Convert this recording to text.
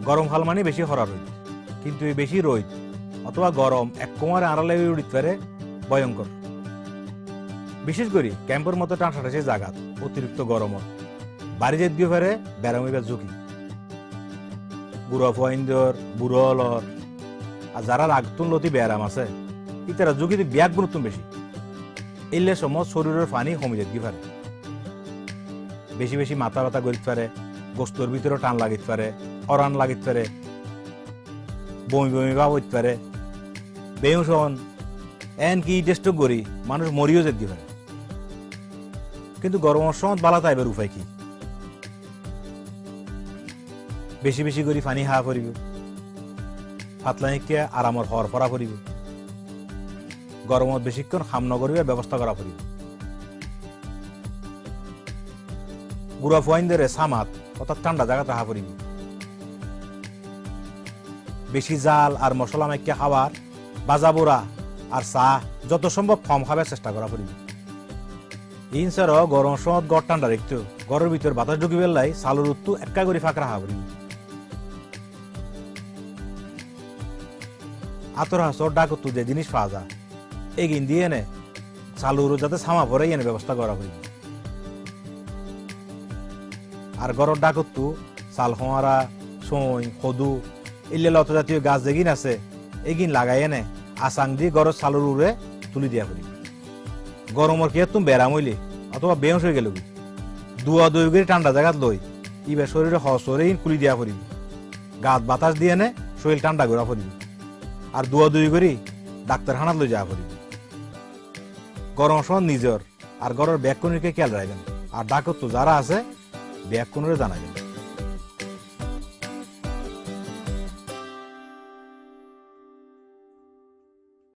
গরম খাল মানে বেশি খরা রোদ, কিন্তু এই বেশি রোদ অথবা গরম এক কোমারে আড়ালে উড়িতে পারে ভয়ঙ্কর। বিশেষ করে ক্যাম্পের মতো টানটাসে জায়গাত অতিরিক্ত গরমত বাড়ি যেতে গিয়ে পারে বেড়ামিবার ঝুঁকি। বুড়ো ফইন্দর বুড়ো অলর আর যারা রাগতুন লতি ব্যায়াম আছে ইতারা ঝুঁকিতে ব্যাগ গুরুত্ব বেশি। এলে সময় শরীরের পানি কমে যেতে পারে, বেশি বেশি মাথা ব্যথা করিতে পারে, গোস্তর ভিতরে টান লাগিতে পারে, অরান লাগিতে পারে, বমি বমি ভাব হইতে পারে, বেউসন এন কি টেস্ট করি মানুষ মরিও যেতে পারে। কিন্তু গরমের সময় বালা তাইবার উপায় কি? বেশি বেশি করে পানি খাওয়া করিব, পাতলানিকে আরামর হওয়ার পড়া করিব, গরমত বেশিক্ষণ খাম নগরিবার ব্যবস্থা করা করিব। গুড়া ফুয়াইন্দরে সামাত অর্থাৎ ঠান্ডা জায়গা তাহা করিব। বেশি জাল আর মশলা মাইকে খাবার, বাজা বোড়া আর চাহ যত সম্ভব কম খাবার চেষ্টা করা করিব। ইনসারও গরম সময় গড় ঠান্ডা রাখতো, গড়ের ভিতর বাতাস ঢুকি বেলাই চালুর উত্তু একা করে ফাঁকরা হা করিব। আতর হাসর ডাকতো যে জিনিস পাওয়া যায় এগিন দিয়ে এনে চালুরও যাতে ছামা পরে এনে ব্যবস্থা করা করিব। আর গড়ের ডাকতো চাল খোঁয়ারা সই সদু ইলে লত জাতীয় গাছ যেগিন আছে এগিন লাগাই এনে আসাং দিয়ে গড়ের চালুর উড়ে তুলি দিয়া করিব। গরমের কি তুমি বেড়াম হইলে অথবা বেহস হয়ে গেল দুয়া দুই করে ঠান্ডা জায়গাত লই ইবার শরীরে হসরে কুলি দিয়া করিব। গাত বাতাস দিয়ে এনে শরীর ঠান্ডা ঘোরা করিব আর দুয়া দুই করি ডাক্তারখানাত লই যাওয়া করিব। গরম সময় নিজের আর গড়ের ব্যাগ কোনকে খেয়াল রাখবেন আর ডাকত যারা আছে ব্যাগ কোনরে জানাবেন।